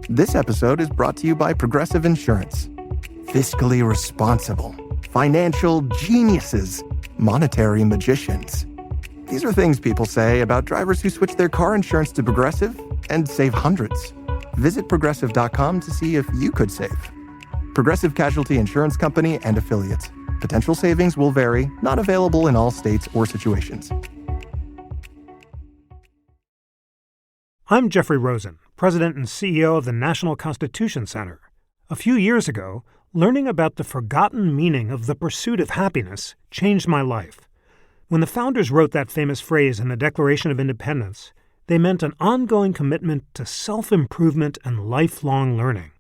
This episode is brought to you by Progressive Insurance. Fiscally responsible, financial geniuses, monetary magicians. These are things people say about drivers who switch their car insurance to Progressive and save hundreds. Visit Progressive.com to see if you could save. Progressive Casualty Insurance Company and Affiliates. Potential savings will vary, not available in all states or situations. I'm Jeffrey Rosen, President and CEO of the National Constitution Center. A few years ago, learning about the forgotten meaning of the pursuit of happiness changed my life. When the founders wrote that famous phrase in the Declaration of Independence, they meant an ongoing commitment to self-improvement and lifelong learning.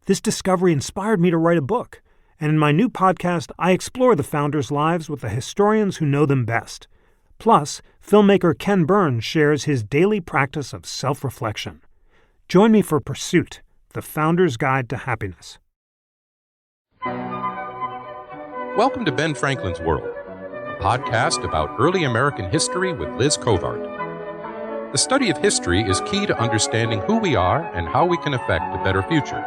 This discovery inspired me to write a book, and in my new podcast, I explore the founders' lives with the historians who know them best. Plus, filmmaker Ken Burns shares his daily practice of self-reflection. Join me for Pursuit, the Founder's Guide to Happiness. Welcome to Ben Franklin's World, a podcast about early American history with Liz Covart. The study of history is key to understanding who we are and how we can affect a better future.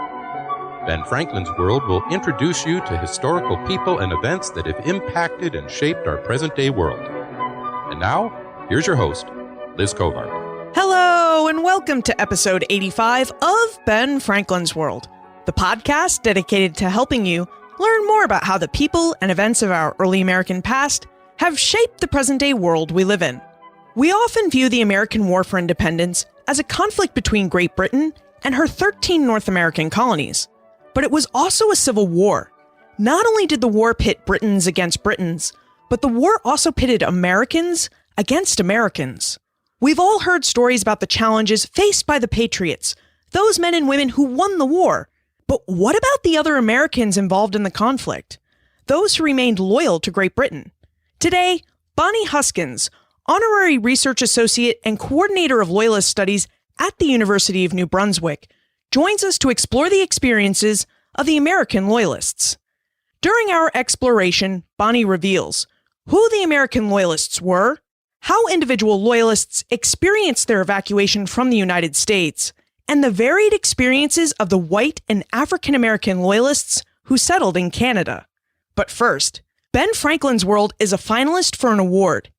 Ben Franklin's World will introduce you to historical people and events that have impacted and shaped our present-day world. And now, here's your host, Liz Covart. Hello, and welcome to episode 85 of Ben Franklin's World, the podcast dedicated to helping you learn more about how the people and events of our early American past have shaped the present-day world we live in. We often view the American War for Independence as a conflict between Great Britain and her 13 North American colonies. But it was also a civil war. Not only did the war pit Britons against Britons, but the war also pitted Americans against Americans. We've all heard stories about the challenges faced by the Patriots, those men and women who won the war. But what about the other Americans involved in the conflict? Those who remained loyal to Great Britain? Today, Bonnie Huskins, Honorary Research Associate and Coordinator of Loyalist Studies at the University of New Brunswick, joins us to explore the experiences of the American Loyalists. During our exploration, Bonnie reveals who the American Loyalists were, how individual Loyalists experienced their evacuation from the United States, and the varied experiences of the white and African American Loyalists who settled in Canada. But first, Ben Franklin's World is a finalist for an award,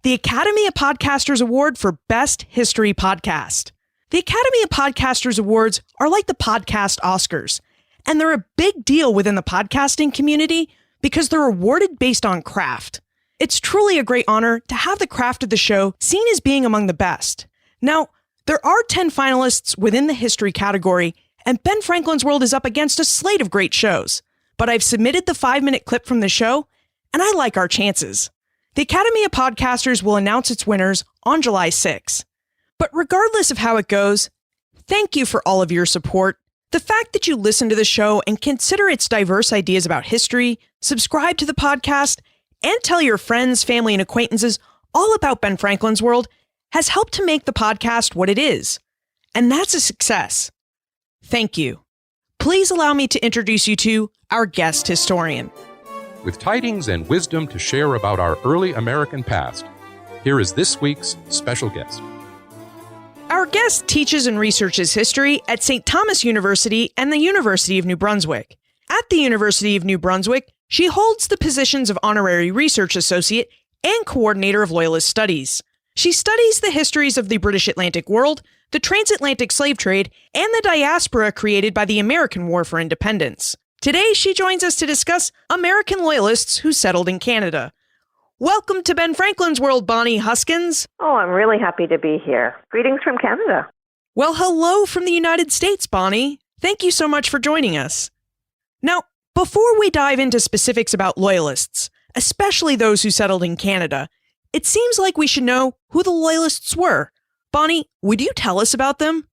the Academy of Podcasters Award for Best History Podcast. The Academy of Podcasters Awards are like the podcast Oscars, and they're a big deal within the podcasting community because they're awarded based on craft. It's truly a great honor to have the craft of the show seen as being among the best. Now, there are 10 finalists within the history category, and Ben Franklin's World is up against a slate of great shows. But I've submitted the 5-minute clip from the show, and I like our chances. The Academy of Podcasters will announce its winners on July 6. But regardless of how it goes, thank you for all of your support. The fact that you listen to the show and consider its diverse ideas about history, subscribe to the podcast, and tell your friends, family, and acquaintances all about Ben Franklin's World has helped to make the podcast what it is. And that's a success. Thank you. Please allow me to introduce you to our guest historian. With tidings and wisdom to share about our early American past, here is this week's special guest. Our guest teaches and researches history at St. Thomas University and the University of New Brunswick. At the University of New Brunswick, she holds the positions of Honorary Research Associate and Coordinator of Loyalist Studies. She studies the histories of the British Atlantic world, the transatlantic slave trade, and the diaspora created by the American War for Independence. Today, she joins us to discuss American Loyalists who settled in Canada. Welcome to Ben Franklin's World, Bonnie Huskins. Oh, I'm really happy to be here. Greetings from Canada. Well, hello from the United States, Bonnie. Thank you so much for joining us. Now, before we dive into specifics about Loyalists, especially those who settled in Canada, it seems like we should know who the Loyalists were. Bonnie, would you tell us about them?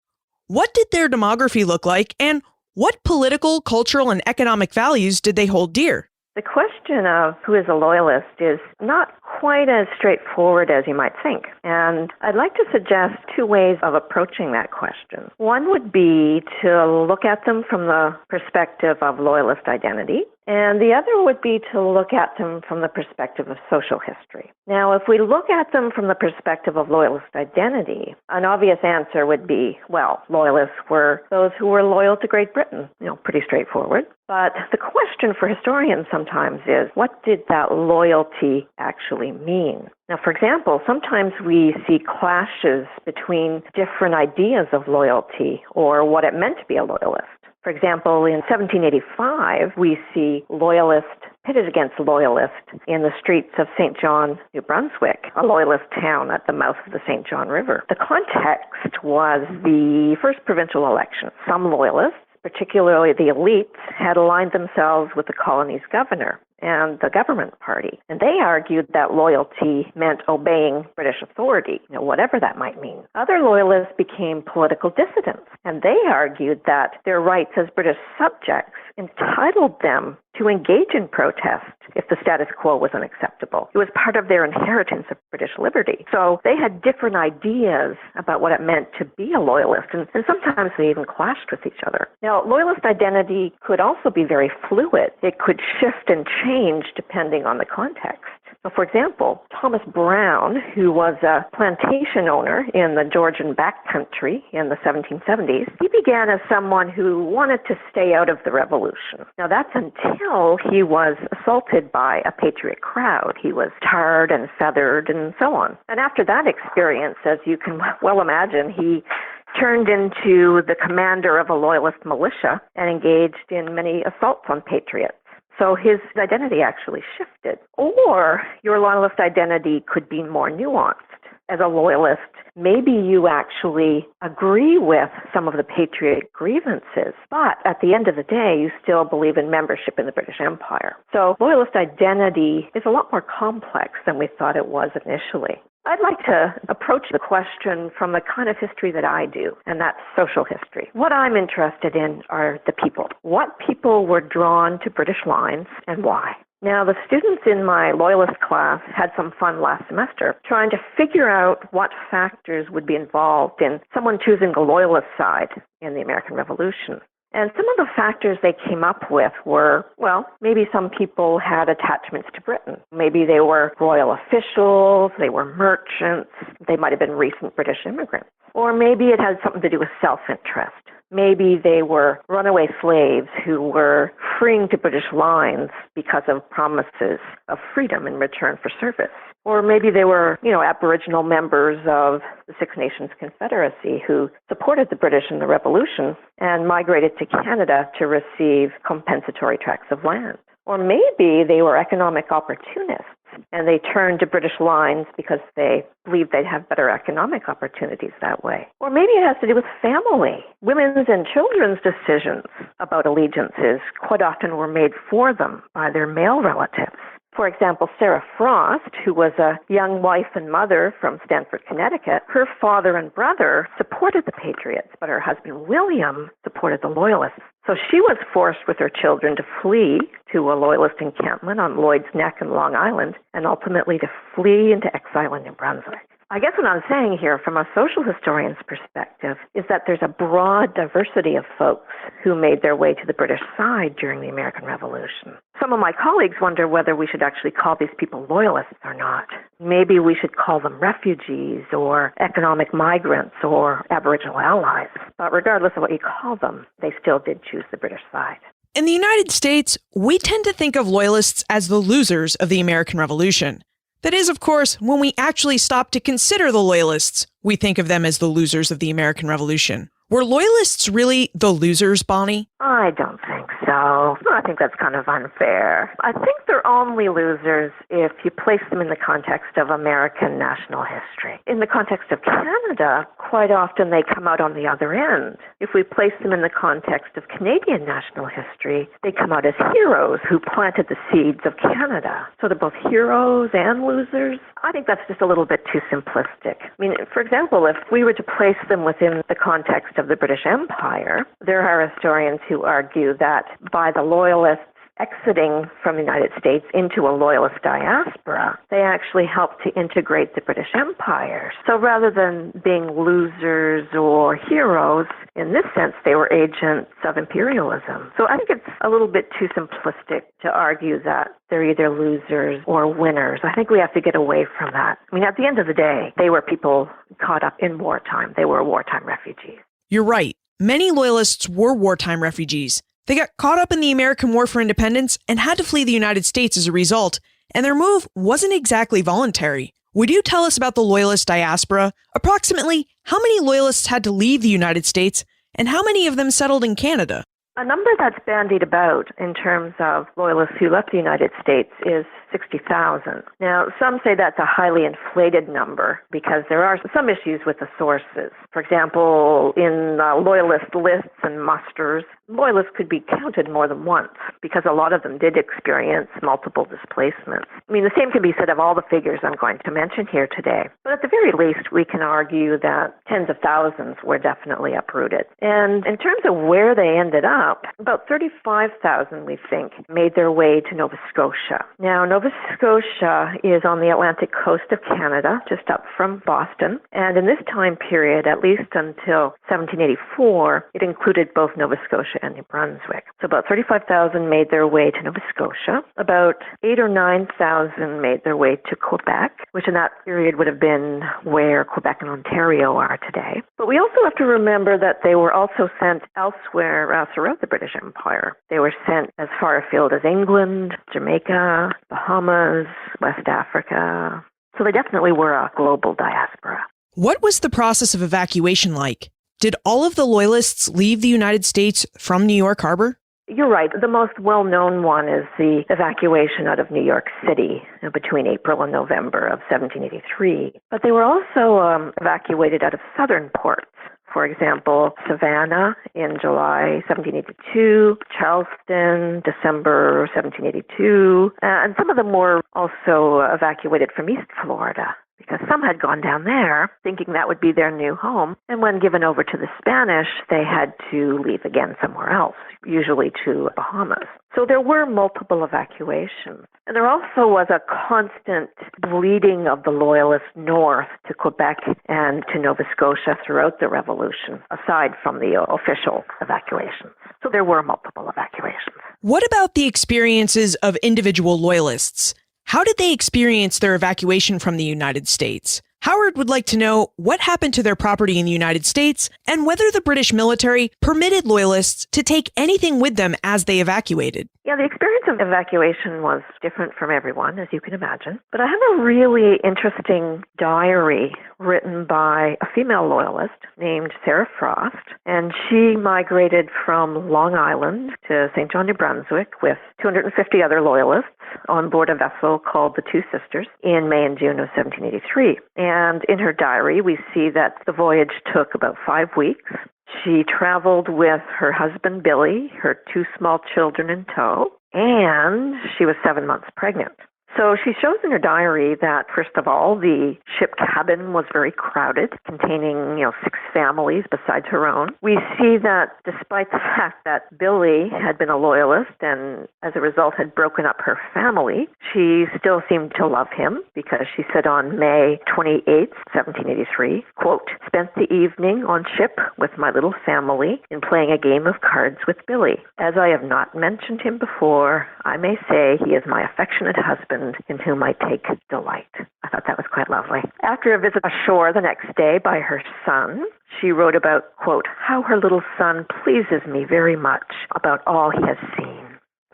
What did their demography look like, and what political, cultural, and economic values did they hold dear? The question of who is a loyalist is not quite as straightforward as you might think. And I'd like to suggest two ways of approaching that question. One would be to look at them from the perspective of Loyalist identity, and the other would be to look at them from the perspective of social history. Now, if we look at them from the perspective of Loyalist identity, an obvious answer would be, well, Loyalists were those who were loyal to Great Britain. Pretty straightforward. But the question for historians sometimes is, what did that loyalty actually mean? Now, for example, sometimes we see clashes between different ideas of loyalty or what it meant to be a loyalist. For example, in 1785, we see Loyalist pitted against Loyalist in the streets of St. John, New Brunswick, a Loyalist town at the mouth of the St. John River. The context was the first provincial election. Some Loyalists, particularly the elites, had aligned themselves with the colony's governor and the government party. And they argued that loyalty meant obeying British authority, whatever that might mean. Other Loyalists became political dissidents, and they argued that their rights as British subjects entitled them to engage in protest if the status quo was unacceptable. It was part of their inheritance of British liberty. So they had different ideas about what it meant to be a Loyalist, and sometimes they even clashed with each other. Now, Loyalist identity could also be very fluid. It could shift and change depending on the context. So, for example, Thomas Brown, who was a plantation owner in the Georgian backcountry in the 1770s, he began as someone who wanted to stay out of the revolution. Now, that's until he was assaulted by a patriot crowd. He was tarred and feathered and so on. And after that experience, as you can well imagine, he turned into the commander of a Loyalist militia and engaged in many assaults on patriots. So his identity actually shifted. Or your Loyalist identity could be more nuanced. As a Loyalist, maybe you actually agree with some of the patriot grievances, but at the end of the day, you still believe in membership in the British Empire. So Loyalist identity is a lot more complex than we thought it was initially. I'd like to approach the question from the kind of history that I do, and that's social history. What I'm interested in are the people. What people were drawn to British lines and why? Now, the students in my Loyalist class had some fun last semester trying to figure out what factors would be involved in someone choosing the Loyalist side in the American Revolution. And some of the factors they came up with were, well, maybe some people had attachments to Britain. Maybe they were royal officials, they were merchants, they might have been recent British immigrants. Or maybe it had something to do with self-interest. Maybe they were runaway slaves who were freeing to British lines because of promises of freedom in return for service. Or maybe they were, Aboriginal members of the Six Nations Confederacy who supported the British in the Revolution and migrated to Canada to receive compensatory tracts of land. Or maybe they were economic opportunists and they turned to British lines because they believed they'd have better economic opportunities that way. Or maybe it has to do with family. Women's and children's decisions about allegiances quite often were made for them by their male relatives. For example, Sarah Frost, who was a young wife and mother from Stamford, Connecticut, her father and brother supported the Patriots, but her husband William supported the Loyalists. So she was forced with her children to flee to a Loyalist encampment on Lloyd's Neck in Long Island and ultimately to flee into exile in New Brunswick. I guess what I'm saying here from a social historian's perspective is that there's a broad diversity of folks who made their way to the British side during the American Revolution. Some of my colleagues wonder whether we should actually call these people Loyalists or not. Maybe we should call them refugees or economic migrants or Aboriginal allies. But regardless of what you call them, they still did choose the British side. In the United States, we tend to think of Loyalists as the losers of the American Revolution. That is, of course, when we actually stop to consider the Loyalists, we think of them as the losers of the American Revolution. Were Loyalists really the losers, Bonnie? I don't think so. I think that's kind of unfair. I think they're only losers if you place them in the context of American national history. In the context of Canada, quite often they come out on the other end. If we place them in the context of Canadian national history, they come out as heroes who planted the seeds of Canada. So they're both heroes and losers. I think that's just a little bit too simplistic. I mean, for example, if we were to place them within the context of the British Empire, there are historians who argue that by the Loyalists exiting from the United States into a Loyalist diaspora, they actually helped to integrate the British Empire. So rather than being losers or heroes, in this sense, they were agents of imperialism. So I think it's a little bit too simplistic to argue that they're either losers or winners. I think we have to get away from that. I mean, at the end of the day, they were people caught up in wartime. They were wartime refugees. You're right. Many Loyalists were wartime refugees. They got caught up in the American War for Independence and had to flee the United States as a result, and their move wasn't exactly voluntary. Would you tell us about the Loyalist diaspora? Approximately how many Loyalists had to leave the United States, and how many of them settled in Canada? A number that's bandied about in terms of Loyalists who left the United States is 60,000. Now, some say that's a highly inflated number because there are some issues with the sources. For example, in Loyalist lists and musters, Loyalists could be counted more than once because a lot of them did experience multiple displacements. I mean, the same can be said of all the figures I'm going to mention here today. But at the very least, we can argue that tens of thousands were definitely uprooted. And in terms of where they ended up, about 35,000, we think, made their way to Nova Scotia. Now, Nova Scotia is on the Atlantic coast of Canada, just up from Boston. And in this time period, at least until 1784, it included both Nova Scotia and New Brunswick. So about 35,000 made their way to Nova Scotia. About 8,000 or 9,000 made their way to Quebec, which in that period would have been where Quebec and Ontario are today. But we also have to remember that they were also sent elsewhere throughout the British Empire. They were sent as far afield as England, Jamaica, Bahamas, West Africa. So they definitely were a global diaspora. What was the process of evacuation like? Did all of the Loyalists leave the United States from New York Harbor? You're right. The most well-known one is the evacuation out of New York City between April and November of 1783. But they were also evacuated out of southern ports. For example, Savannah in July 1782, Charleston, December 1782, and some of them were also evacuated from East Florida, because some had gone down there thinking that would be their new home. And when given over to the Spanish, they had to leave again somewhere else, usually to Bahamas. So there were multiple evacuations. And there also was a constant bleeding of the Loyalists north to Quebec and to Nova Scotia throughout the Revolution, aside from the official evacuations. So there were multiple evacuations. What about the experiences of individual Loyalists? How did they experience their evacuation from the United States? Howard would like to know what happened to their property in the United States and whether the British military permitted Loyalists to take anything with them as they evacuated. Yeah, the experience of evacuation was different from everyone, as you can imagine. But I have a really interesting diary written by a female Loyalist named Sarah Frost, and she migrated from Long Island to St. John, New Brunswick with 250 other Loyalists on board a vessel called the Two Sisters in May and June of 1783. And in her diary, we see that the voyage took about 5 weeks. She traveled with her husband, Billy, her 2 small children in tow, and she was 7 months pregnant. So she shows in her diary that, first of all, the ship cabin was very crowded, containing, 6 families besides her own. We see that despite the fact that Billy had been a Loyalist and, as a result, had broken up her family, she still seemed to love him because she said on May 28th, 1783, quote, "Spent the evening on ship with my little family in playing a game of cards with Billy. As I have not mentioned him before, I may say he is my affectionate husband in whom I take delight." I thought that was quite lovely. After a visit ashore the next day by her son, she wrote about, quote, "how her little son pleases me very much about all he has seen."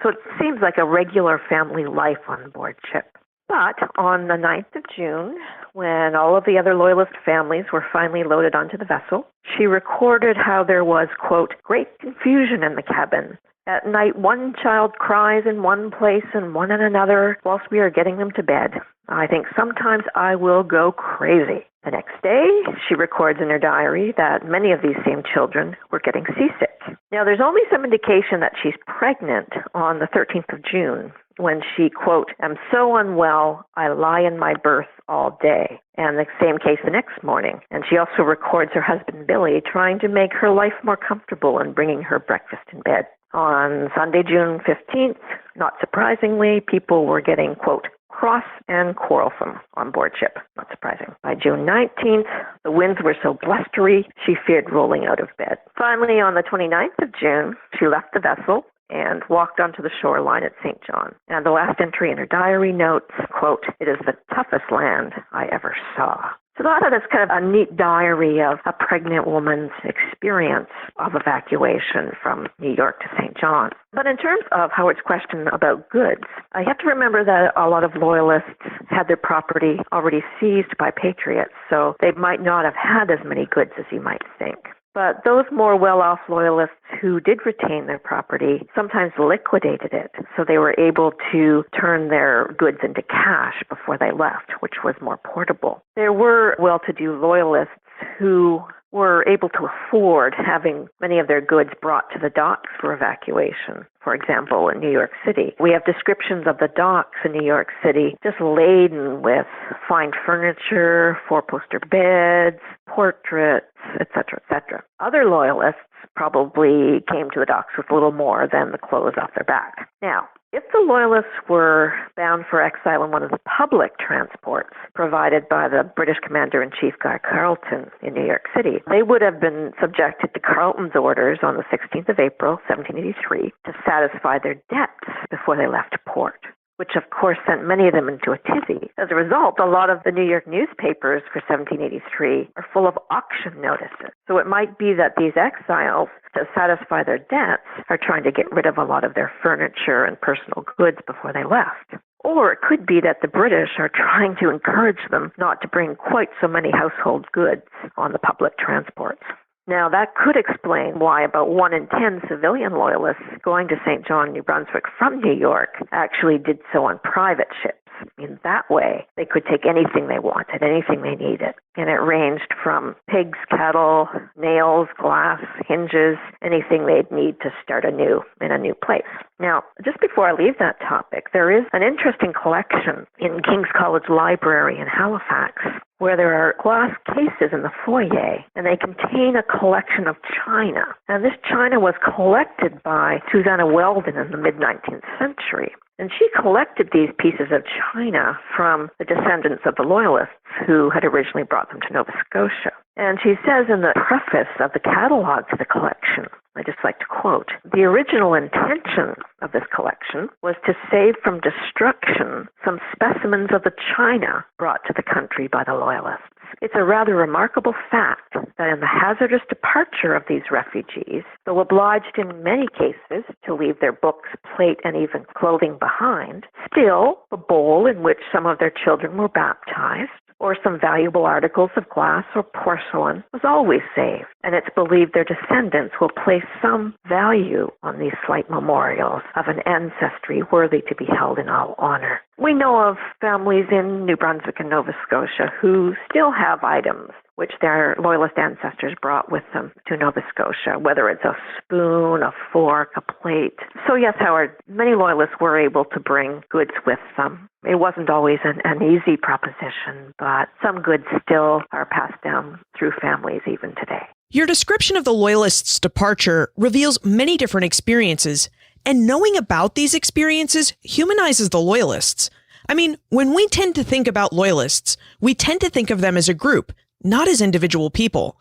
So it seems like a regular family life on board ship. But on the 9th of June, when all of the other Loyalist families were finally loaded onto the vessel, she recorded how there was, quote, "great confusion in the cabin. At night, one child cries in one place and one in another whilst we are getting them to bed. I think sometimes I will go crazy." The next day, she records in her diary that many of these same children were getting seasick. Now, there's only some indication that she's pregnant on the 13th of June when she, quote, "am so unwell, I lie in my berth all day." And the same case the next morning. And she also records her husband, Billy, trying to make her life more comfortable and bringing her breakfast in bed. On Sunday, June 15th, not surprisingly, people were getting, quote, cross and quarrelsome on board ship. Not surprising. By June 19th, the winds were so blustery, she feared rolling out of bed. Finally, on the 29th of June, she left the vessel and walked onto the shoreline at St. John. And the last entry in her diary notes, quote, "It is the toughest land I ever saw." So I thought that's kind of a neat diary of a pregnant woman's experience of evacuation from New York to St. John. But in terms of Howard's question about goods, I have to remember that a lot of Loyalists had their property already seized by Patriots, so they might not have had as many goods as you might think. But those more well-off Loyalists who did retain their property sometimes liquidated it, so they were able to turn their goods into cash before they left, which was more portable. There were well-to-do Loyalists who were able to afford having many of their goods brought to the docks for evacuation. For example, in New York City, we have descriptions of the docks in New York City just laden with fine furniture, four-poster beds, portraits, etc., etc. Other Loyalists probably came to the docks with little more than the clothes off their back. Now, if the Loyalists were bound for exile in one of the public transports provided by the British Commander-in-Chief Guy Carleton in New York City, they would have been subjected to Carleton's orders on the 16th of April, 1783, to satisfy their debts before they left port, which of course sent many of them into a tizzy. As a result, a lot of the New York newspapers for 1783 are full of auction notices. So it might be that these exiles, to satisfy their debts, are trying to get rid of a lot of their furniture and personal goods before they left. Or it could be that the British are trying to encourage them not to bring quite so many household goods on the public transports. Now, that could explain why about 1 in 10 civilian Loyalists going to St. John, New Brunswick from New York actually did so on private ships. In that way, they could take anything they wanted, anything they needed. And it ranged from pigs, cattle, nails, glass, hinges, anything they'd need to start anew in a new place. Now, just before I leave that topic, there is an interesting collection in King's College Library in Halifax where there are glass cases in the foyer, and they contain a collection of china. And this china was collected by Susanna Weldon in the mid-19th century. And she collected these pieces of china from the descendants of the Loyalists who had originally brought them to Nova Scotia. And she says in the preface of the catalog to the collection, I just like to quote, "The original intention of this collection was to save from destruction some specimens of the china brought to the country by the Loyalists. It's a rather remarkable fact that in the hazardous departure of these refugees, though obliged in many cases to leave their books, plate, and even clothing behind, still the bowl in which some of their children were baptized, or some valuable articles of glass or porcelain, was always saved, and it's believed their descendants will place some value on these slight memorials of an ancestry worthy to be held in all honor." We know of families in New Brunswick and Nova Scotia who still have items which their Loyalist ancestors brought with them to Nova Scotia, whether it's a spoon, a fork, a plate. So yes, Howard, many Loyalists were able to bring goods with them. It wasn't always an easy proposition, but some goods still are passed down through families even today. Your description of the Loyalists' departure reveals many different experiences, and knowing about these experiences humanizes the Loyalists. I mean, when we tend to think about Loyalists, we tend to think of them as a group, not as individual people.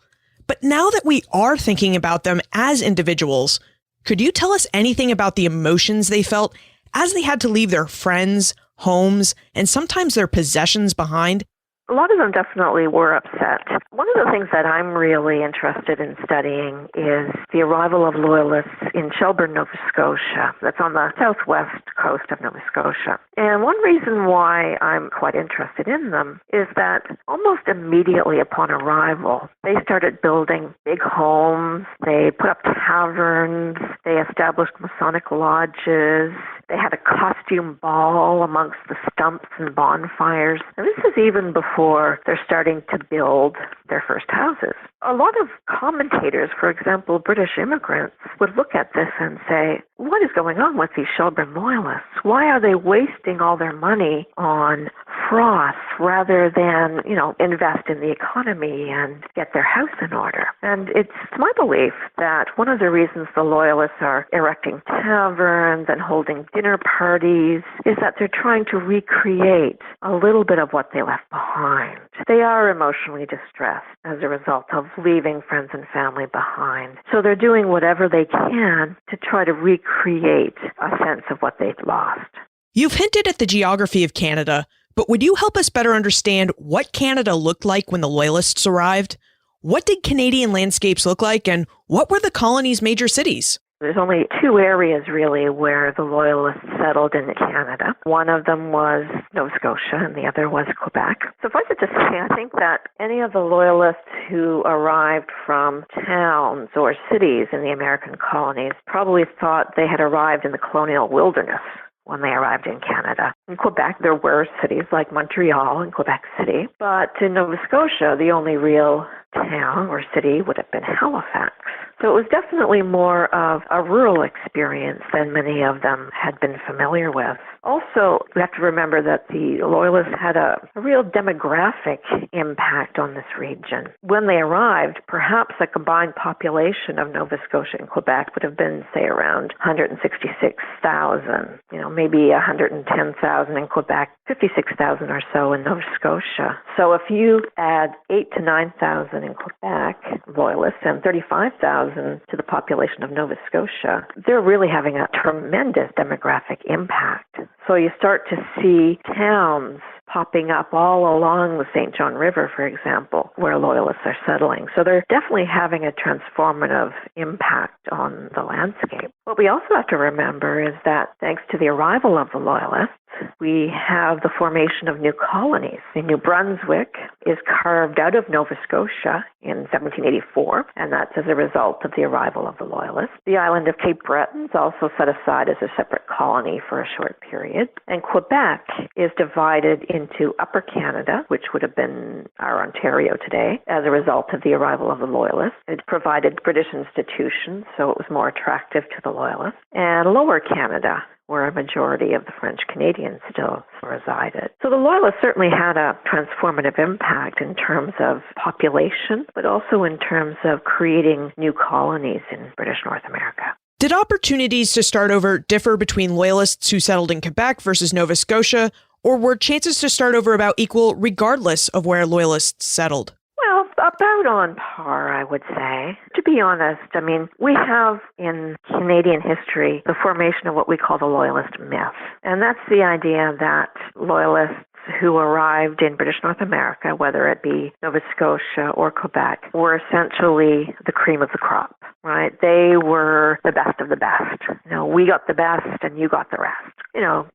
But now that we are thinking about them as individuals, could you tell us anything about the emotions they felt as they had to leave their friends, homes, and sometimes their possessions behind? A lot of them definitely were upset. One of the things that I'm really interested in studying is the arrival of Loyalists in Shelburne, Nova Scotia. That's on the southwest coast of Nova Scotia. And one reason why I'm quite interested in them is that almost immediately upon arrival, they started building big homes, they put up taverns, they established Masonic lodges, they had a costume ball amongst the stumps and bonfires. And this is even before they're starting to build their first houses. A lot of commentators, for example, British immigrants, would look at this and say, what is going on with these Shelburne Loyalists? Why are they wasting all their money on defrost rather than, invest in the economy and get their house in order. And it's my belief that one of the reasons the Loyalists are erecting taverns and holding dinner parties is that they're trying to recreate a little bit of what they left behind. They are emotionally distressed as a result of leaving friends and family behind. So they're doing whatever they can to try to recreate a sense of what they've lost. You've hinted at the geography of Canada, but would you help us better understand what Canada looked like when the Loyalists arrived? What did Canadian landscapes look like, and what were the colonies' major cities? There's only two areas, really, where the Loyalists settled in Canada. One of them was Nova Scotia, and the other was Quebec. Suffice it to say, I think that any of the Loyalists who arrived from towns or cities in the American colonies probably thought they had arrived in the colonial wilderness when they arrived in Canada. In Quebec, there were cities like Montreal and Quebec City, but in Nova Scotia, the only real town or city would have been Halifax. So it was definitely more of a rural experience than many of them had been familiar with. Also, we have to remember that the Loyalists had a real demographic impact on this region. When they arrived, perhaps a combined population of Nova Scotia and Quebec would have been, say, around 166,000, maybe 110,000 in Quebec, 56,000 or so in Nova Scotia. So if you add 8,000 to 9,000 in Quebec, Loyalists, and 35,000 to the population of Nova Scotia, they're really having a tremendous demographic impact. So you start to see towns popping up all along the St. John River, for example, where Loyalists are settling. So they're definitely having a transformative impact on the landscape. What we also have to remember is that thanks to the arrival of the Loyalists, we have the formation of new colonies. New Brunswick is carved out of Nova Scotia in 1784, and that's as a result of the arrival of the Loyalists. The island of Cape Breton is also set aside as a separate colony for a short period. And Quebec is divided into Upper Canada, which would have been our Ontario today, as a result of the arrival of the Loyalists. It provided British institutions, so it was more attractive to the Loyalists. And Lower Canada, where a majority of the French Canadians still resided. So the Loyalists certainly had a transformative impact in terms of population, but also in terms of creating new colonies in British North America. Did opportunities to start over differ between Loyalists who settled in Quebec versus Nova Scotia, or were chances to start over about equal regardless of where Loyalists settled? Well, about on par, I would say. To be honest, we have in Canadian history the formation of what we call the Loyalist myth. And that's the idea that Loyalists who arrived in British North America, whether it be Nova Scotia or Quebec, were essentially the cream of the crop, right? They were the best of the best. We got the best and you got the rest.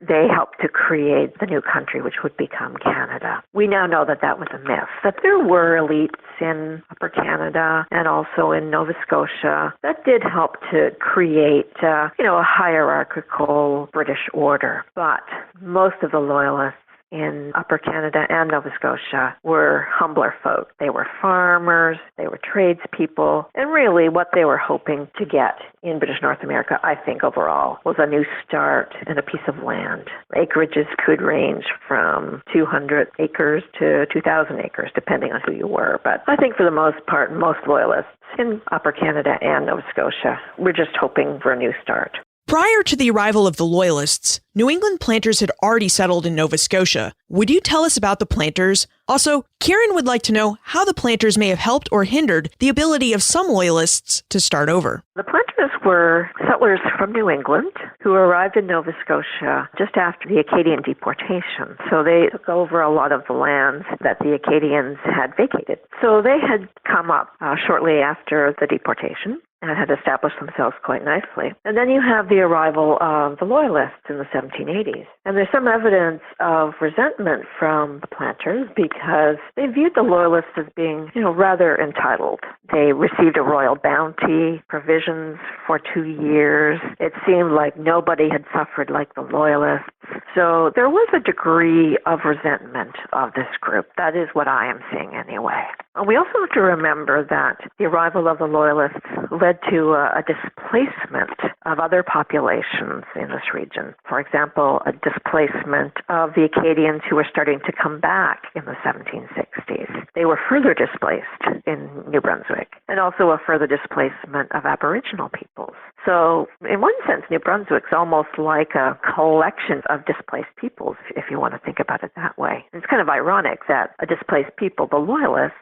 They helped to create the new country, which would become Canada. We now know that that was a myth, that there were elites in Upper Canada and also in Nova Scotia that did help to create, a hierarchical British order. But most of the Loyalists in Upper Canada and Nova Scotia were humbler folk. They were farmers, they were tradespeople, and really what they were hoping to get in British North America, I think overall, was a new start and a piece of land. Acreages could range from 200 acres to 2,000 acres, depending on who you were. But I think for the most part, most Loyalists in Upper Canada and Nova Scotia were just hoping for a new start. Prior to the arrival of the Loyalists, New England planters had already settled in Nova Scotia. Would you tell us about the planters? Also, Karen would like to know how the planters may have helped or hindered the ability of some Loyalists to start over. The planters were settlers from New England who arrived in Nova Scotia just after the Acadian deportation. So they took over a lot of the lands that the Acadians had vacated. So they had come up shortly after the deportation and had established themselves quite nicely. And then you have the arrival of the Loyalists in the 1780s. And there's some evidence of resentment from the planters because they viewed the Loyalists as being, rather entitled. They received a royal bounty, provisions for 2 years. It seemed like nobody had suffered like the Loyalists. So there was a degree of resentment of this group. That is what I am seeing anyway. We also have to remember that the arrival of the Loyalists led to a displacement of other populations in this region. For example, a displacement of the Acadians who were starting to come back in the 1760s. They were further displaced in New Brunswick, and also a further displacement of Aboriginal peoples. So in one sense, New Brunswick's almost like a collection of displaced peoples, if you want to think about it that way. It's kind of ironic that a displaced people, the Loyalists,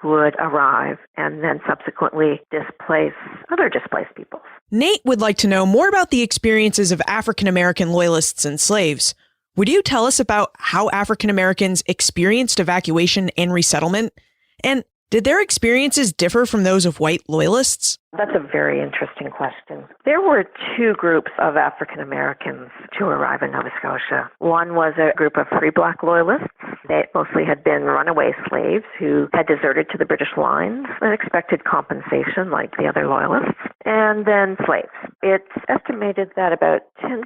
would arrive and then subsequently displace other displaced peoples. Nate would like to know more about the experiences of African American Loyalists and slaves. Would you tell us about how African Americans experienced evacuation and resettlement? And did their experiences differ from those of white Loyalists? That's a very interesting question. There were two groups of African Americans to arrive in Nova Scotia. One was a group of free black Loyalists. They mostly had been runaway slaves who had deserted to the British lines and expected compensation like the other Loyalists, and then slaves. It's estimated that about 10%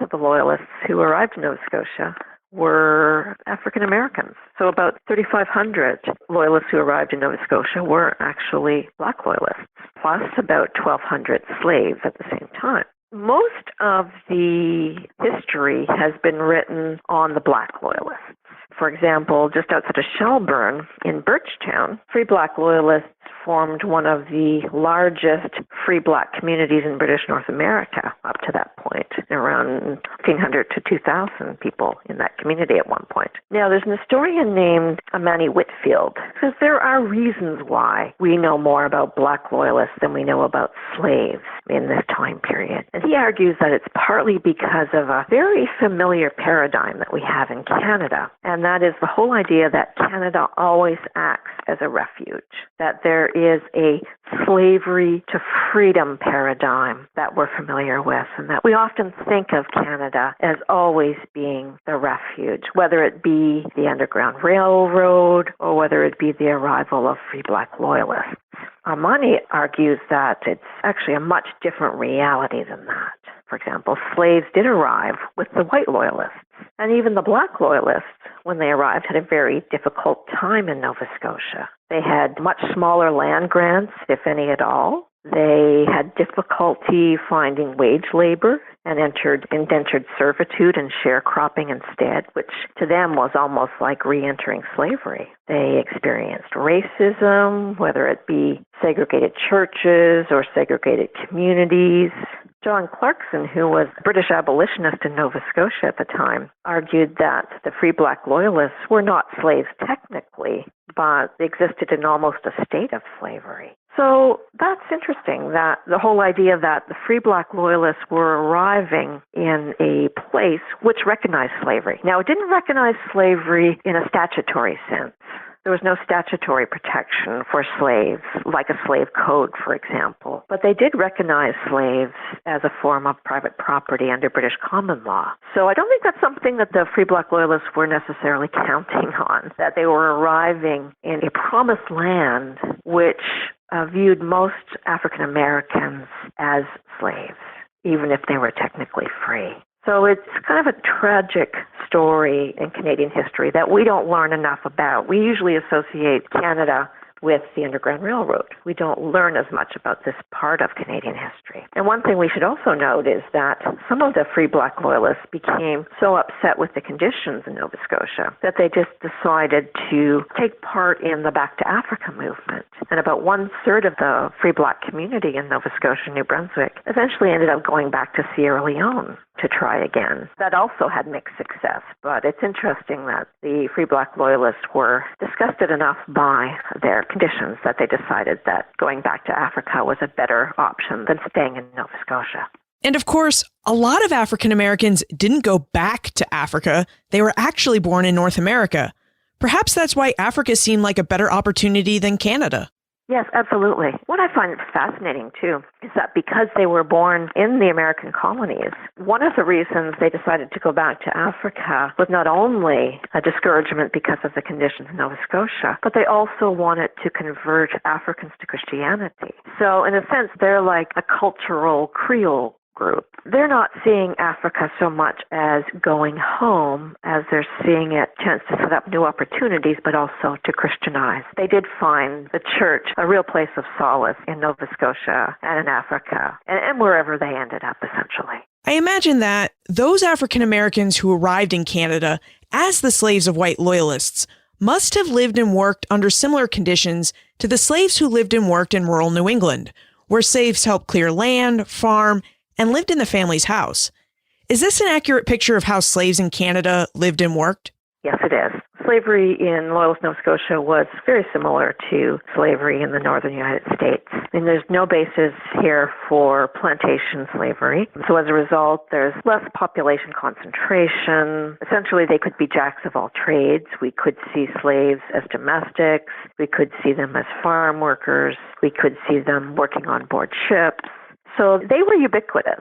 of the Loyalists who arrived in Nova Scotia were African Americans. So about 3,500 Loyalists who arrived in Nova Scotia were actually black Loyalists, plus about 1,200 slaves at the same time. Most of the history has been written on the black Loyalists. For example, just outside of Shelburne, in Birchtown, free black Loyalists formed one of the largest free black communities in British North America up to that point, around 1,500 to 2,000 people in that community at one point. Now, there's an historian named Amani Whitfield, because there are reasons why we know more about black Loyalists than we know about slaves in this time period. And he argues that it's partly because of a very familiar paradigm that we have in Canada, and that is the whole idea that Canada always acts as a refuge, that there is a slavery to freedom paradigm that we're familiar with, and that we often think of Canada as always being the refuge, whether it be the Underground Railroad or whether it be the arrival of free black Loyalists. Amani argues that it's actually a much different reality than that. For example, slaves did arrive with the white Loyalists, and even the black Loyalists, when they arrived, had a very difficult time in Nova Scotia. They had much smaller land grants, if any at all. They had difficulty finding wage labor and entered indentured servitude and sharecropping instead, which to them was almost like re-entering slavery. They experienced racism, whether it be segregated churches or segregated communities. John Clarkson, who was a British abolitionist in Nova Scotia at the time, argued that the free black Loyalists were not slaves technically, but they existed in almost a state of slavery. So that's interesting, that the whole idea that the free black Loyalists were arriving in a place which recognized slavery. Now, it didn't recognize slavery in a statutory sense. There was no statutory protection for slaves, like a slave code, for example. But they did recognize slaves as a form of private property under British common law. So I don't think that's something that the free black Loyalists were necessarily counting on, that they were arriving in a promised land which viewed most African Americans as slaves, even if they were technically free. So it's kind of a tragic story in Canadian history that we don't learn enough about. We usually associate Canada with the Underground Railroad. We don't learn as much about this part of Canadian history. And one thing we should also note is that some of the free black Loyalists became so upset with the conditions in Nova Scotia that they just decided to take part in the Back to Africa movement. And about 1/3 of the free black community in Nova Scotia and New Brunswick eventually ended up going back to Sierra Leone to try again. That also had mixed success, but it's interesting that the free black Loyalists were disgusted enough by their conditions that they decided that going back to Africa was a better option than staying in Nova Scotia. And of course, a lot of African Americans didn't go back to Africa. They were actually born in North America. Perhaps that's why Africa seemed like a better opportunity than Canada. Yes, absolutely. What I find fascinating, too, is that because they were born in the American colonies, one of the reasons they decided to go back to Africa was not only a discouragement because of the conditions in Nova Scotia, but they also wanted to convert Africans to Christianity. So in a sense, they're like a cultural Creole group. They're not seeing Africa so much as going home as they're seeing it a chance to set up new opportunities, but also to Christianize. They did find the church a real place of solace in Nova Scotia and in Africa and wherever they ended up, essentially. I imagine that those African Americans who arrived in Canada as the slaves of white Loyalists must have lived and worked under similar conditions to the slaves who lived and worked in rural New England, where slaves helped clear land, farm, and lived in the family's house. Is this an accurate picture of how slaves in Canada lived and worked? Yes, it is. Slavery in Loyalist Nova Scotia was very similar to slavery in the northern United States. There's no basis here for plantation slavery. So as a result, there's less population concentration. Essentially, they could be jacks of all trades. We could see slaves as domestics. We could see them as farm workers. We could see them working on board ships. So they were ubiquitous.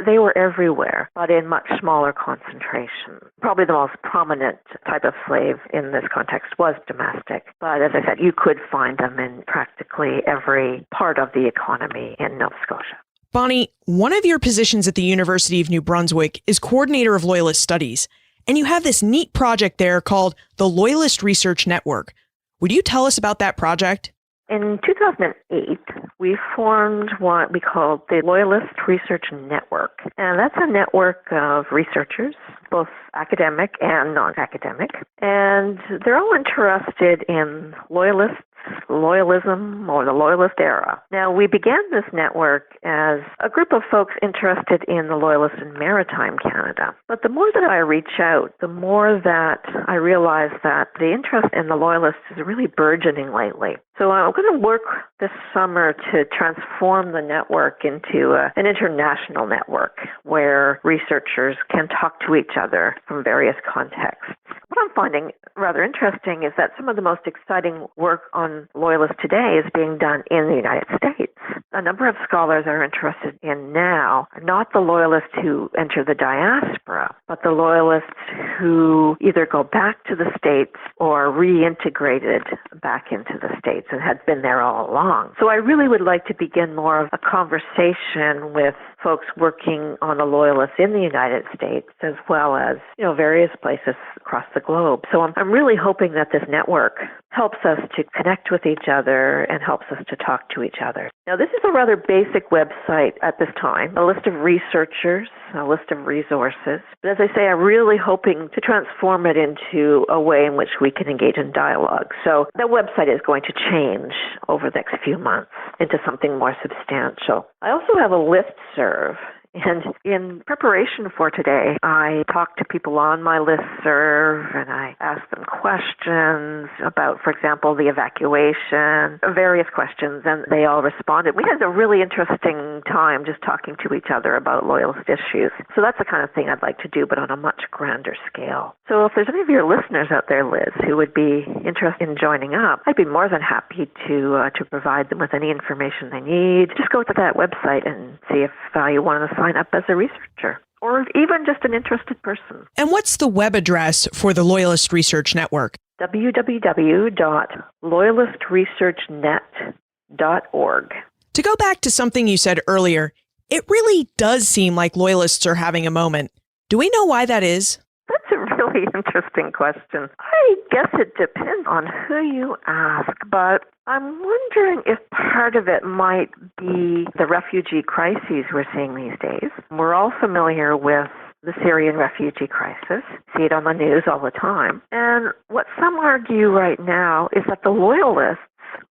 They were everywhere, but in much smaller concentration. Probably the most prominent type of slave in this context was domestic. But as I said, you could find them in practically every part of the economy in Nova Scotia. Bonnie, one of your positions at the University of New Brunswick is coordinator of Loyalist studies, and you have this neat project there called the Loyalist Research Network. Would you tell us about that project? In 2008, we formed what we call the Loyalist Research Network. And that's a network of researchers, both academic and non-academic. And they're all interested in Loyalists, loyalism, or the Loyalist era. Now, we began this network as a group of folks interested in the Loyalists in maritime Canada. But the more that I reach out, the more that I realize that the interest in the Loyalists is really burgeoning lately. So I'm going to work this summer to transform the network into an international network where researchers can talk to each other from various contexts. What I'm finding rather interesting is that some of the most exciting work on Loyalists today is being done in the United States. A number of scholars are interested in now, not the Loyalists who enter the diaspora, but the Loyalists who either go back to the States or reintegrated back into the States and had been there all along. So I really would like to begin more of a conversation with folks working on the Loyalists in the United States as well as, various places across the globe. So I'm really hoping that this network helps us to connect with each other and helps us to talk to each other. Now, this is a rather basic website at this time, a list of researchers, a list of resources. But as I say, I'm really hoping to transform it into a way in which we can engage in dialogue. So the website is going to change over the next few months into something more substantial. I also have a listserv. And in preparation for today, I talked to people on my listserv and I asked them questions about, for example, the evacuation, various questions, and they all responded. We had a really interesting time just talking to each other about Loyalist issues. So that's the kind of thing I'd like to do, but on a much grander scale. So if there's any of your listeners out there, Liz, who would be interested in joining up, I'd be more than happy to provide them with any information they need. Just go to that website and see if you want to sign up as a researcher or even just an interested person. And what's the web address for the Loyalist Research Network? www.loyalistresearchnet.org. To go back to something you said earlier, it really does seem like Loyalists are having a moment. Do we know why that is? That's a really interesting question. I guess it depends on who you ask, but I'm wondering if part of it might be the refugee crises we're seeing these days. We're all familiar with the Syrian refugee crisis, see it on the news all the time. And what some argue right now is that the Loyalists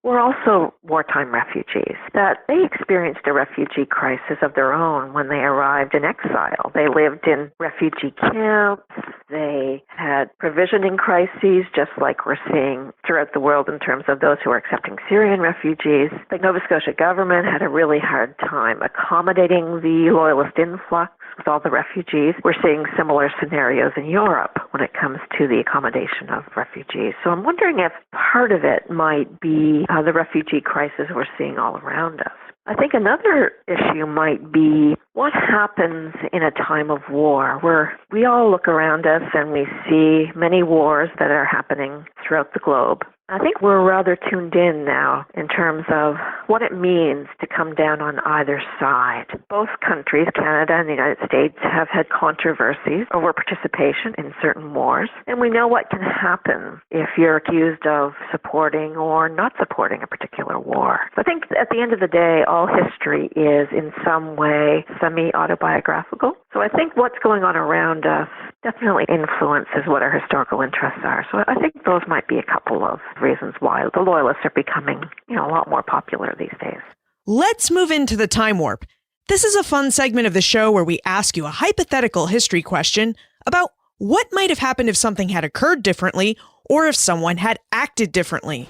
were also wartime refugees, that they experienced a refugee crisis of their own when they arrived in exile. They lived in refugee camps. They had provisioning crises, just like we're seeing throughout the world in terms of those who are accepting Syrian refugees. The Nova Scotia government had a really hard time accommodating the Loyalist influx with all the refugees. We're seeing similar scenarios in Europe when it comes to the accommodation of refugees. So I'm wondering if part of it might be the refugee crisis we're seeing all around us. I think another issue might be what happens in a time of war, where we all look around us and we see many wars that are happening throughout the globe. I think we're rather tuned in now in terms of what it means to come down on either side. Both countries, Canada and the United States, have had controversies over participation in certain wars, and we know what can happen if you're accused of supporting or not supporting a particular war. So I think at the end of the day, all history is in some way semi-autobiographical. So I think what's going on around us definitely influences what our historical interests are. So I think those might be a couple of reasons why the Loyalists are becoming, a lot more popular these days. Let's move into the time warp. This is a fun segment of the show where we ask you a hypothetical history question about what might have happened if something had occurred differently or if someone had acted differently.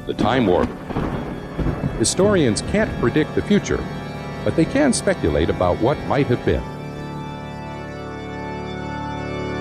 The time warp. Historians can't predict the future, but they can speculate about what might have been.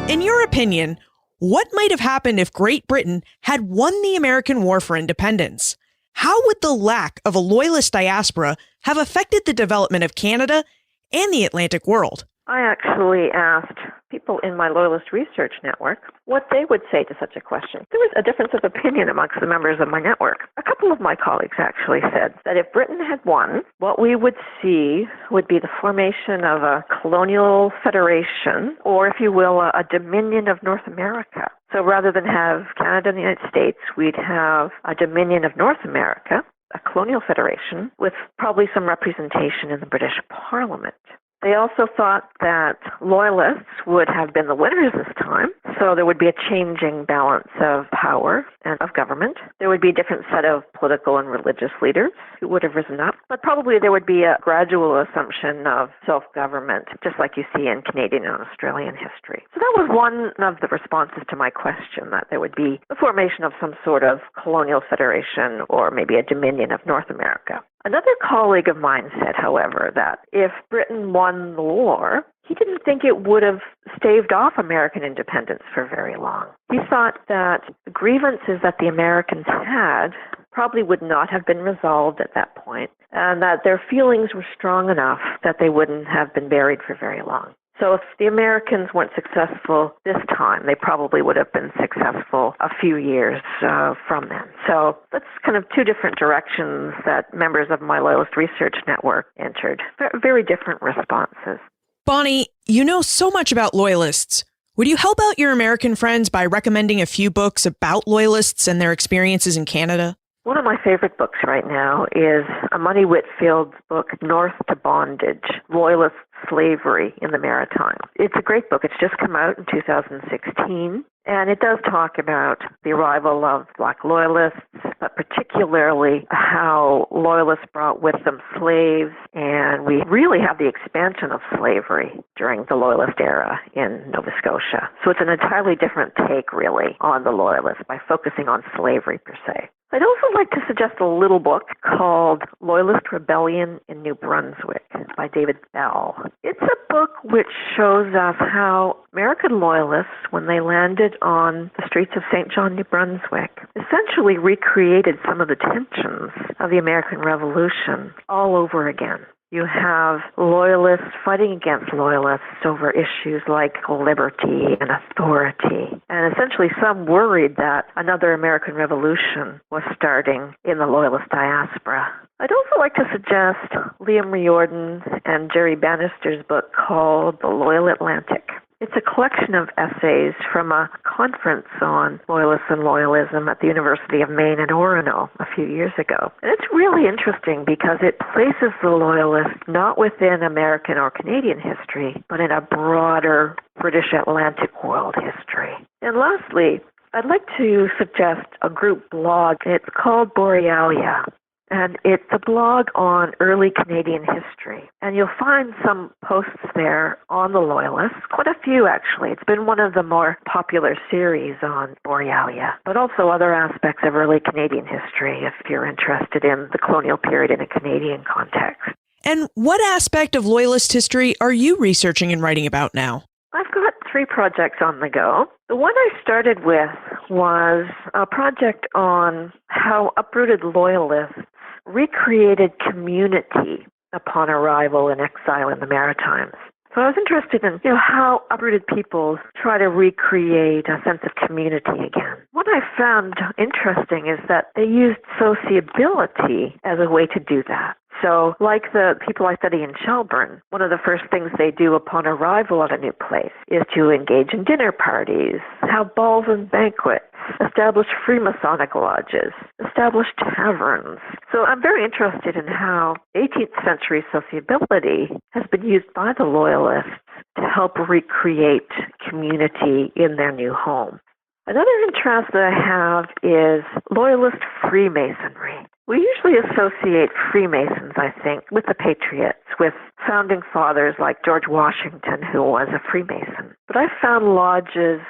In your opinion, what might have happened if Great Britain had won the American War for Independence? How would the lack of a Loyalist diaspora have affected the development of Canada and the Atlantic world? I actually asked people in my Loyalist research network what they would say to such a question. There was a difference of opinion amongst the members of my network. A couple of my colleagues actually said that if Britain had won, what we would see would be the formation of a colonial federation, or if you will, a dominion of North America. So rather than have Canada and the United States, we'd have a dominion of North America, a colonial federation, with probably some representation in the British Parliament. They also thought that Loyalists would have been the winners this time, so there would be a changing balance of power and of government. There would be a different set of political and religious leaders who would have risen up, but probably there would be a gradual assumption of self-government, just like you see in Canadian and Australian history. So that was one of the responses to my question, that there would be the formation of some sort of colonial federation or maybe a dominion of North America. Another colleague of mine said, however, that if Britain won the war, he didn't think it would have staved off American independence for very long. He thought that the grievances that the Americans had probably would not have been resolved at that point, and that their feelings were strong enough that they wouldn't have been buried for very long. So if the Americans weren't successful this time, they probably would have been successful a few years from then. So that's kind of two different directions that members of my Loyalist research network entered. Very different responses. Bonnie, you know so much about Loyalists. Would you help out your American friends by recommending a few books about Loyalists and their experiences in Canada? One of my favorite books right now is Money Whitfield's book, North to Bondage, Loyalist Slavery in the Maritimes. It's a great book. It's just come out in 2016, and it does talk about the arrival of Black Loyalists, but particularly how Loyalists brought with them slaves, and we really have the expansion of slavery during the Loyalist era in Nova Scotia. So it's an entirely different take, really, on the Loyalists by focusing on slavery per se. I'd also like to suggest a little book called Loyalist Rebellion in New Brunswick by David Bell. It's a book which shows us how American Loyalists, when they landed on the streets of St. John, New Brunswick, essentially recreated some of the tensions of the American Revolution all over again. You have Loyalists fighting against Loyalists over issues like liberty and authority. And essentially some worried that another American Revolution was starting in the Loyalist diaspora. I'd also like to suggest Liam Riordan and Jerry Bannister's book called The Loyal Atlantic. It's a collection of essays from a conference on Loyalists and Loyalism at the University of Maine in Orono a few years ago. And it's really interesting because it places the Loyalists not within American or Canadian history, but in a broader British Atlantic world history. And lastly, I'd like to suggest a group blog. It's called Borealia. And it's a blog on early Canadian history. And you'll find some posts there on the Loyalists, quite a few actually. It's been one of the more popular series on Borealia, but also other aspects of early Canadian history if you're interested in the colonial period in a Canadian context. And what aspect of Loyalist history are you researching and writing about now? I've got 3 projects on the go. The one I started with was a project on how uprooted Loyalists recreated community upon arrival and exile in the Maritimes. So I was interested in, how uprooted peoples try to recreate a sense of community again. What I found interesting is that they used sociability as a way to do that. So, like the people I study in Shelburne, one of the first things they do upon arrival at a new place is to engage in dinner parties, have balls and banquets, establish Freemasonic lodges, establish taverns. So I'm very interested in how 18th century sociability has been used by the Loyalists to help recreate community in their new home. Another interest that I have is Loyalist Freemasonry. We usually associate Freemasons, I think, with the Patriots, with founding fathers like George Washington, who was a Freemason. But I've found lodges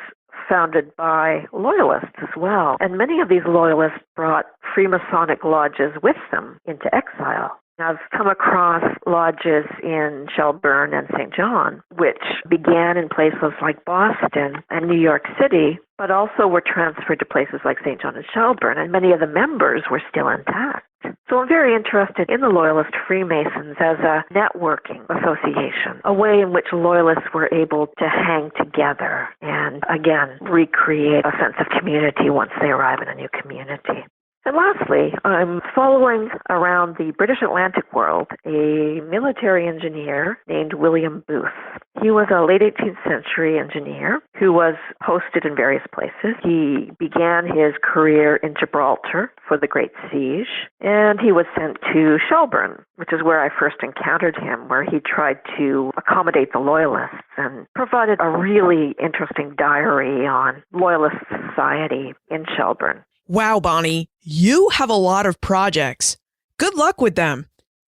founded by Loyalists as well, and many of these Loyalists brought Freemasonic lodges with them into exile. I've come across lodges in Shelburne and St. John, which began in places like Boston and New York City, but also were transferred to places like St. John and Shelburne, and many of the members were still intact. So I'm very interested in the Loyalist Freemasons as a networking association, a way in which Loyalists were able to hang together and, again, recreate a sense of community once they arrive in a new community. And lastly, I'm following around the British Atlantic world a military engineer named William Booth. He was a late 18th century engineer who was posted in various places. He began his career in Gibraltar for the Great Siege, and he was sent to Shelburne, which is where I first encountered him, where he tried to accommodate the Loyalists and provided a really interesting diary on Loyalist society in Shelburne. Wow, Bonnie, you have a lot of projects. Good luck with them.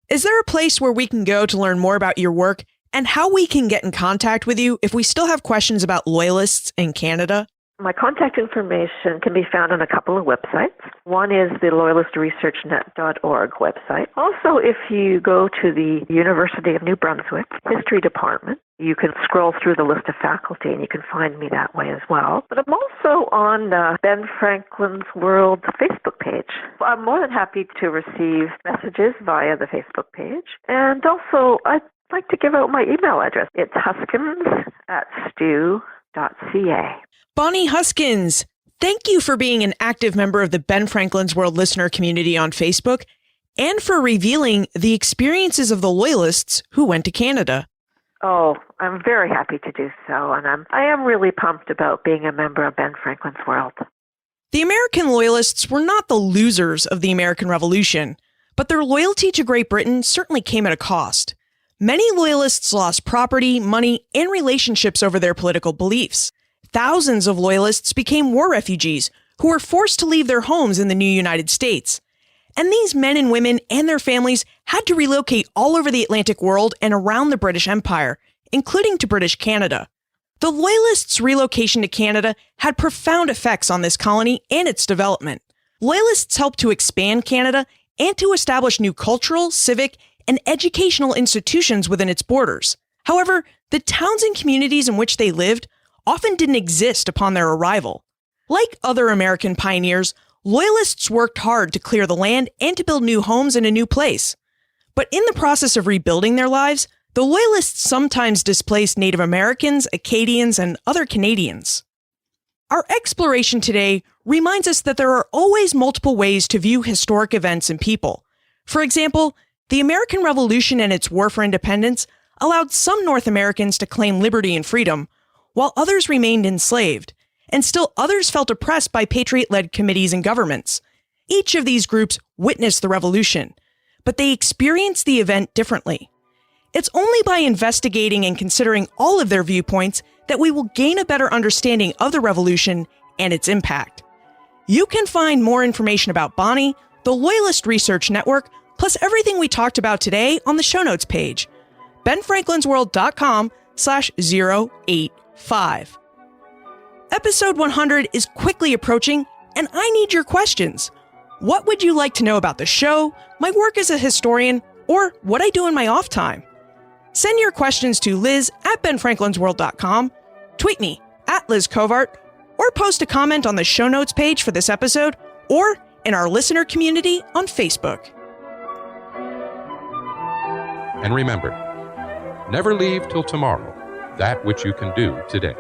Is there a place where we can go to learn more about your work and how we can get in contact with you if we still have questions about Loyalists in Canada? My contact information can be found on a couple of websites. One is the loyalistresearchnet.org website. Also, if you go to the University of New Brunswick History Department, you can scroll through the list of faculty and you can find me that way as well. But I'm also on Ben Franklin's World Facebook page. I'm more than happy to receive messages via the Facebook page. And also, I'd like to give out my email address. It's huskins@stew.ca. Bonnie Huskins, thank you for being an active member of the Ben Franklin's World listener community on Facebook and for revealing the experiences of the Loyalists who went to Canada. Oh, I'm very happy to do so, and I am really pumped about being a member of Ben Franklin's World. The American Loyalists were not the losers of the American Revolution, but their loyalty to Great Britain certainly came at a cost. Many Loyalists lost property, money, and relationships over their political beliefs. Thousands of Loyalists became war refugees who were forced to leave their homes in the new United States. And these men and women and their families had to relocate all over the Atlantic world and around the British Empire, including to British Canada. The Loyalists' relocation to Canada had profound effects on this colony and its development. Loyalists helped to expand Canada and to establish new cultural, civic, and educational institutions within its borders. However, the towns and communities in which they lived often didn't exist upon their arrival. Like other American pioneers, Loyalists worked hard to clear the land and to build new homes in a new place. But in the process of rebuilding their lives, the Loyalists sometimes displaced Native Americans, Acadians, and other Canadians. Our exploration today reminds us that there are always multiple ways to view historic events and people. For example, the American Revolution and its war for independence allowed some North Americans to claim liberty and freedom, while others remained enslaved, and still others felt oppressed by Patriot-led committees and governments. Each of these groups witnessed the revolution, but they experienced the event differently. It's only by investigating and considering all of their viewpoints that we will gain a better understanding of the revolution and its impact. You can find more information about Bonnie, the Loyalist Research Network, plus everything we talked about today on the show notes page, benfranklinsworld.com/085. Episode 100 is quickly approaching, and I need your questions. What would you like to know about the show, my work as a historian, or what I do in my off time? Send your questions to liz@benfranklinsworld.com, tweet me @LizCovart, or post a comment on the show notes page for this episode, or in our listener community on Facebook. And remember, Never leave till tomorrow that which you can do today.